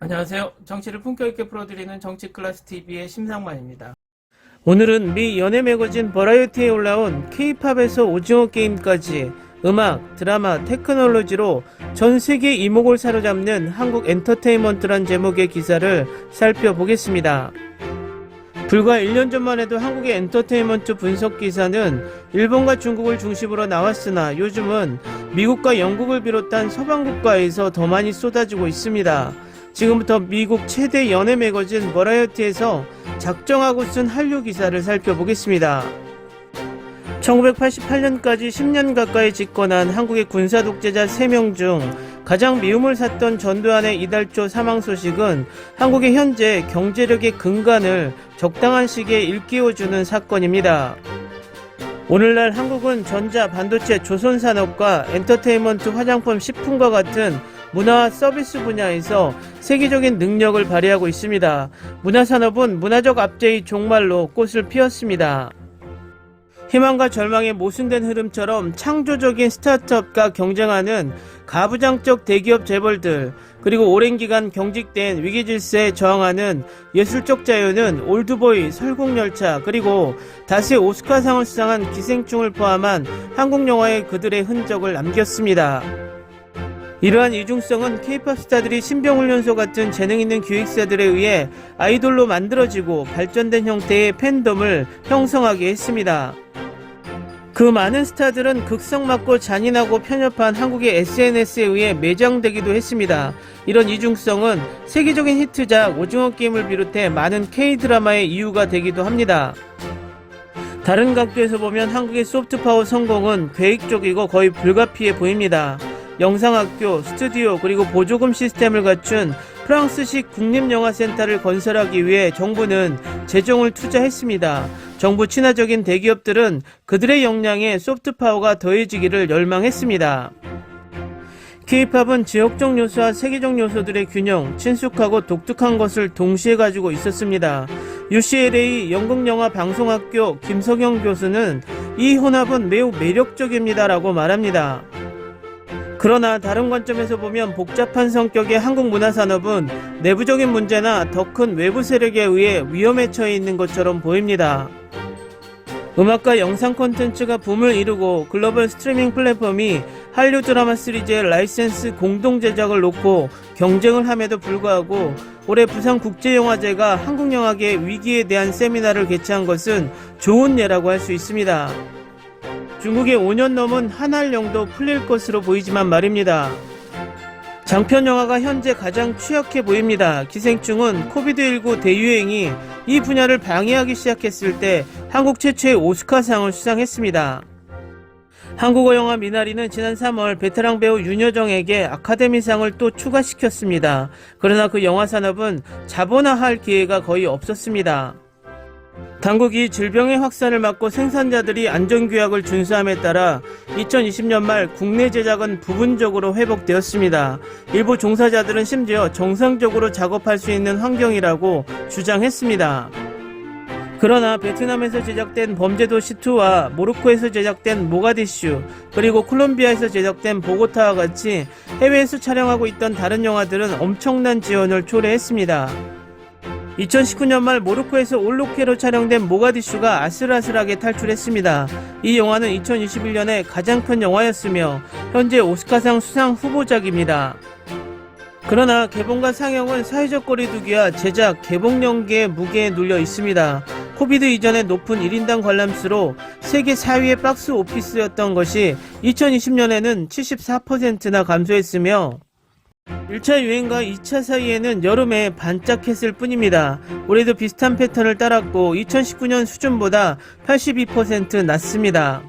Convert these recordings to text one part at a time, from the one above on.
안녕하세요. 정치를 품격 있게 풀어드리는 정치클래스TV의 심상만입니다. 오늘은 미 연예 매거진 버라이어티에 올라온 K-팝에서 오징어 게임까지 음악, 드라마, 테크놀로지로 전 세계 이목을 사로잡는 한국 엔터테인먼트란 제목의 기사를 살펴보겠습니다. 불과 1년 전만 해도 한국의 엔터테인먼트 분석 기사는 일본과 중국을 중심으로 나왔으나 요즘은 미국과 영국을 비롯한 서방 국가에서 더 많이 쏟아지고 있습니다. 지금부터 미국 최대 연예 매거진 버라이어티에서 작정하고 쓴 한류 기사를 살펴보겠습니다. 1988년까지 10년 가까이 집권한 한국의 군사 독재자 3명 중 가장 미움을 샀던 전두환의 이달초 사망 소식은 한국의 현재 경제력의 근간을 적당한 시기에 일깨워주는 사건입니다. 오늘날 한국은 전자, 반도체, 조선산업과 엔터테인먼트, 화장품, 식품과 같은 문화와 서비스 분야에서 세계적인 능력을 발휘하고 있습니다. 문화산업은 문화적 압제의 종말로 꽃을 피웠습니다. 희망과 절망의 모순된 흐름처럼 창조적인 스타트업과 경쟁하는 가부장적 대기업 재벌들, 그리고 오랜 기간 경직된 위기질서에 저항하는 예술적 자유는 올드보이, 설국열차, 그리고 다수의 오스카상을 수상한 기생충을 포함한 한국 영화에 그들의 흔적을 남겼습니다. 이러한 이중성은 K-팝 스타들이 신병훈련소 같은 재능 있는 기획사들에 의해 아이돌로 만들어지고 발전된 형태의 팬덤을 형성하게 했습니다. 그 많은 스타들은 극성맞고 잔인하고 편협한 한국의 SNS에 의해 매장되기도 했습니다. 이런 이중성은 세계적인 히트작 오징어 게임을 비롯해 많은 K-드라마의 이유가 되기도 합니다. 다른 각도에서 보면 한국의 소프트파워 성공은 계획적이고 거의 불가피해 보입니다. 영상학교, 스튜디오, 그리고 보조금 시스템을 갖춘 프랑스식 국립영화센터를 건설하기 위해 정부는 재정을 투자했습니다. 정부 친화적인 대기업들은 그들의 역량에 소프트파워가 더해지기를 열망했습니다. K-팝은 지역적 요소와 세계적 요소들의 균형, 친숙하고 독특한 것을 동시에 가지고 있었습니다. UCLA 연극영화방송학교 김석영 교수는 이 혼합은 매우 매력적입니다라고 말합니다. 그러나 다른 관점에서 보면 복잡한 성격의 한국 문화산업은 내부적인 문제나 더 큰 외부 세력에 의해 위험에 처해 있는 것처럼 보입니다. 음악과 영상 콘텐츠가 붐을 이루고 글로벌 스트리밍 플랫폼이 한류 드라마 시리즈의 라이센스 공동 제작을 놓고 경쟁을 함에도 불구하고 올해 부산국제영화제가 한국영화계의 위기에 대한 세미나를 개최한 것은 좋은 예라고 할 수 있습니다. 중국의 5년 넘은 한한령도 풀릴 것으로 보이지만 말입니다. 장편영화가 현재 가장 취약해 보입니다. 기생충은 코비드19 대유행이 이 분야를 방해하기 시작했을 때 한국 최초의 오스카상을 수상했습니다. 한국어 영화 미나리는 지난 3월 베테랑 배우 윤여정에게 아카데미상을 또 추가시켰습니다. 그러나 그 영화 산업은 자본화할 기회가 거의 없었습니다. 당국이 질병의 확산을 막고 생산자들이 안전규약을 준수함에 따라 2020년 말 국내 제작은 부분적으로 회복되었습니다. 일부 종사자들은 심지어 정상적으로 작업할 수 있는 환경이라고 주장했습니다. 그러나 베트남에서 제작된 범죄도시2와 모로코에서 제작된 모가디슈, 그리고 콜롬비아에서 제작된 보고타와 같이 해외에서 촬영하고 있던 다른 영화들은 엄청난 지원을 초래했습니다. 2019년 말 모로코에서 올로케로 촬영된 모가디슈가 아슬아슬하게 탈출했습니다. 이 영화는 2021년에 가장 큰 영화였으며 현재 오스카상 수상 후보작입니다. 그러나 개봉과 상영은 사회적 거리두기와 제작, 개봉 연기의 무게에 눌려 있습니다. 코비드 이전의 높은 1인당 관람수로 세계 4위의 박스 오피스였던 것이 2020년에는 74%나 감소했으며 1차 유행과 2차 사이에는 여름에 반짝했을 뿐입니다. 올해도 비슷한 패턴을 따랐고 2019년 수준보다 82% 낮습니다.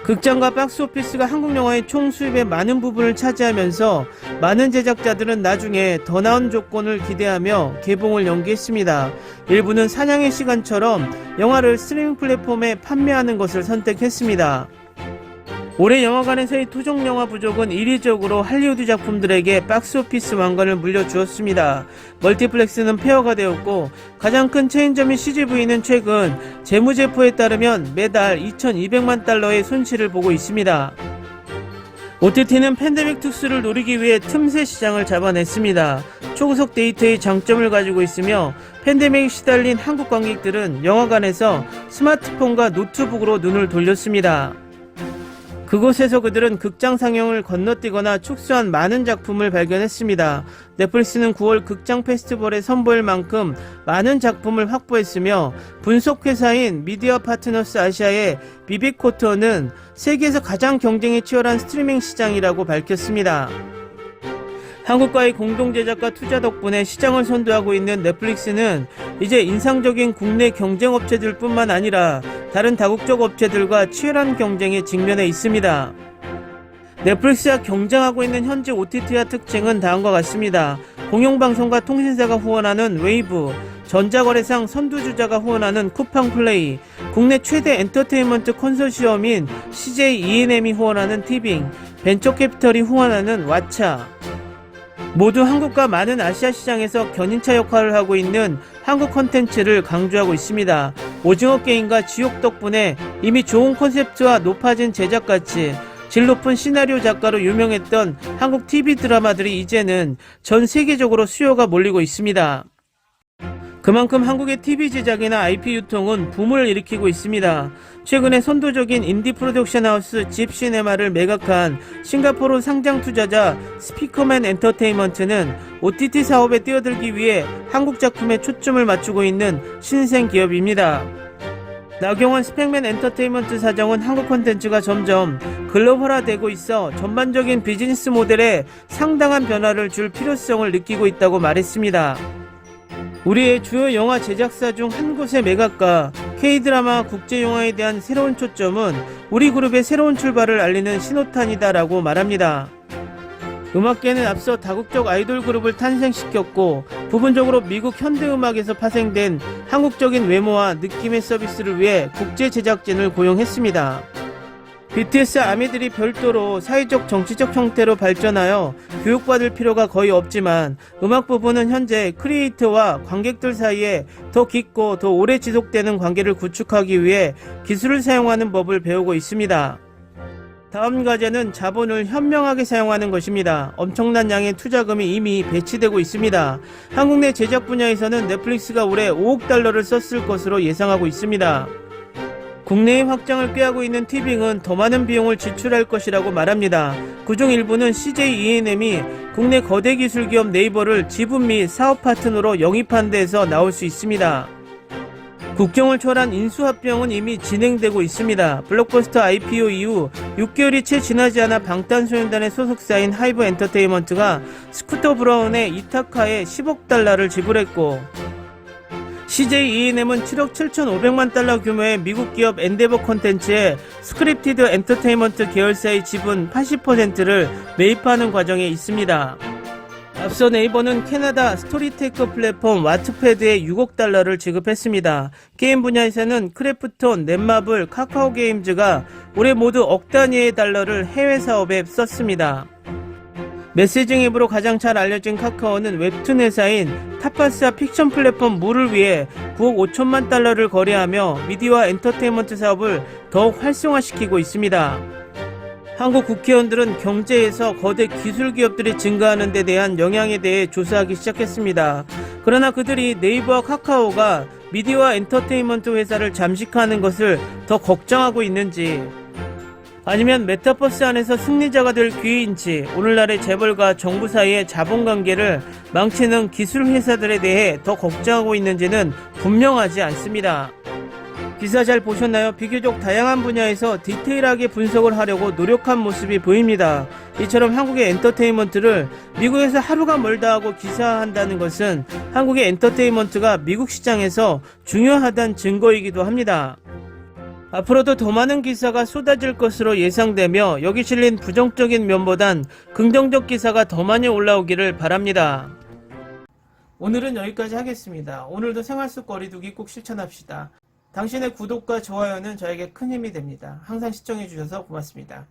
극장과 박스오피스가 한국 영화의 총 수입의 많은 부분을 차지하면서 많은 제작자들은 나중에 더 나은 조건을 기대하며 개봉을 연기했습니다. 일부는 사냥의 시간처럼 영화를 스트리밍 플랫폼에 판매하는 것을 선택했습니다. 올해 영화관에서의 토종영화 부족은 이례적으로 할리우드 작품들에게 박스오피스 왕관을 물려주었습니다. 멀티플렉스는 폐허가 되었고 가장 큰 체인점인 CGV는 최근 재무제표에 따르면 매달 2,200만 달러의 손실을 보고 있습니다. OTT는 팬데믹 특수를 노리기 위해 틈새 시장을 잡아냈습니다. 초고속 데이터의 장점을 가지고 있으며 팬데믹에 시달린 한국 관객들은 영화관에서 스마트폰과 노트북으로 눈을 돌렸습니다. 그곳에서 그들은 극장 상영을 건너뛰거나 축소한 많은 작품을 발견했습니다. 넷플릭스는 9월 극장 페스티벌에 선보일 만큼 많은 작품을 확보했으며 분석회사인 미디어 파트너스 아시아의 비빅 쿼터는 세계에서 가장 경쟁이 치열한 스트리밍 시장이라고 밝혔습니다. 한국과의 공동 제작과 투자 덕분에 시장을 선도하고 있는 넷플릭스는 이제 인상적인 국내 경쟁 업체들 뿐만 아니라 다른 다국적 업체들과 치열한 경쟁에 직면해 있습니다. 넷플릭스와 경쟁하고 있는 현재 OTT와 특징은 다음과 같습니다. 공영방송과 통신사가 후원하는 웨이브, 전자거래상 선두주자가 후원하는 쿠팡플레이, 국내 최대 엔터테인먼트 컨소시엄인 CJ E&M이 후원하는 티빙, 벤처캐피털이 후원하는 왓챠, 모두 한국과 많은 아시아 시장에서 견인차 역할을 하고 있는 한국 콘텐츠를 강조하고 있습니다. 오징어 게임과 지옥 덕분에 이미 좋은 콘셉트와 높아진 제작가치, 질 높은 시나리오 작가로 유명했던 한국 TV 드라마들이 이제는 전 세계적으로 수요가 몰리고 있습니다. 그만큼 한국의 TV 제작이나 IP 유통은 붐을 일으키고 있습니다. 최근에 선도적인 인디 프로덕션 하우스 집시네마를 매각한 싱가포르 상장 투자자 스피커맨 엔터테인먼트는 OTT 사업에 뛰어들기 위해 한국 작품에 초점을 맞추고 있는 신생 기업입니다. 나경원 스펙맨 엔터테인먼트 사장은 한국 콘텐츠가 점점 글로벌화되고 있어 전반적인 비즈니스 모델에 상당한 변화를 줄 필요성을 느끼고 있다고 말했습니다. 우리의 주요 영화 제작사 중 한 곳의 매각과 K드라마 국제영화에 대한 새로운 초점은 우리 그룹의 새로운 출발을 알리는 신호탄이다 라고 말합니다. 음악계는 앞서 다국적 아이돌 그룹을 탄생시켰고 부분적으로 미국 현대음악에서 파생된 한국적인 외모와 느낌의 서비스를 위해 국제 제작진을 고용했습니다. BTS 아미들이 별도로 사회적 정치적 형태로 발전하여 교육받을 필요가 거의 없지만 음악 부분은 현재 크리에이터와 관객들 사이에 더 깊고 더 오래 지속되는 관계를 구축하기 위해 기술을 사용하는 법을 배우고 있습니다. 다음 과제는 자본을 현명하게 사용하는 것입니다. 엄청난 양의 투자금이 이미 배치되고 있습니다. 한국 내 제작 분야에서는 넷플릭스가 올해 5억 달러를 썼을 것으로 예상하고 있습니다. 국내의 확장을 꾀하고 있는 티빙은 더 많은 비용을 지출할 것이라고 말합니다. 그중 일부는 CJ E&M이 국내 거대 기술 기업 네이버를 지분 및 사업 파트너로 영입한 데에서 나올 수 있습니다. 국경을 초월한 인수합병은 이미 진행되고 있습니다. 블록버스터 IPO 이후 6개월이 채 지나지 않아 방탄소년단의 소속사인 하이브 엔터테인먼트가 스쿠터 브라운의 이타카에 10억 달러를 지불했고 CJ E&M은 7억 7,500만 달러 규모의 미국 기업 엔데버 콘텐츠의 스크립티드 엔터테인먼트 계열사의 지분 80%를 매입하는 과정에 있습니다. 앞서 네이버는 캐나다 스토리테이커 플랫폼 왓츠패드에 6억 달러를 지급했습니다. 게임 분야에서는 크래프톤, 넷마블, 카카오 게임즈가 올해 모두 억 단위의 달러를 해외 사업에 썼습니다. 메시징 앱으로 가장 잘 알려진 카카오는 웹툰 회사인 타파스와 픽션 플랫폼 무를 위해 9억 5천만 달러를 거래하며 미디어와 엔터테인먼트 사업을 더욱 활성화시키고 있습니다. 한국 국회의원들은 경제에서 거대 기술 기업들이 증가하는 데 대한 영향에 대해 조사하기 시작했습니다. 그러나 그들이 네이버와 카카오가 미디어와 엔터테인먼트 회사를 잠식하는 것을 더 걱정하고 있는지 아니면 메타버스 안에서 승리자가 될 기회인지 오늘날의 재벌과 정부 사이의 자본관계를 망치는 기술 회사들에 대해 더 걱정하고 있는지는 분명하지 않습니다. 기사 잘 보셨나요? 비교적 다양한 분야에서 디테일하게 분석을 하려고 노력한 모습이 보입니다. 이처럼 한국의 엔터테인먼트를 미국에서 하루가 멀다 하고 기사한다는 것은 한국의 엔터테인먼트가 미국 시장에서 중요하다는 증거이기도 합니다. 앞으로도 더 많은 기사가 쏟아질 것으로 예상되며 여기 실린 부정적인 면보단 긍정적 기사가 더 많이 올라오기를 바랍니다. 오늘은 여기까지 하겠습니다. 오늘도 생활 속 거리두기 꼭 실천합시다. 당신의 구독과 좋아요는 저에게 큰 힘이 됩니다. 항상 시청해주셔서 고맙습니다.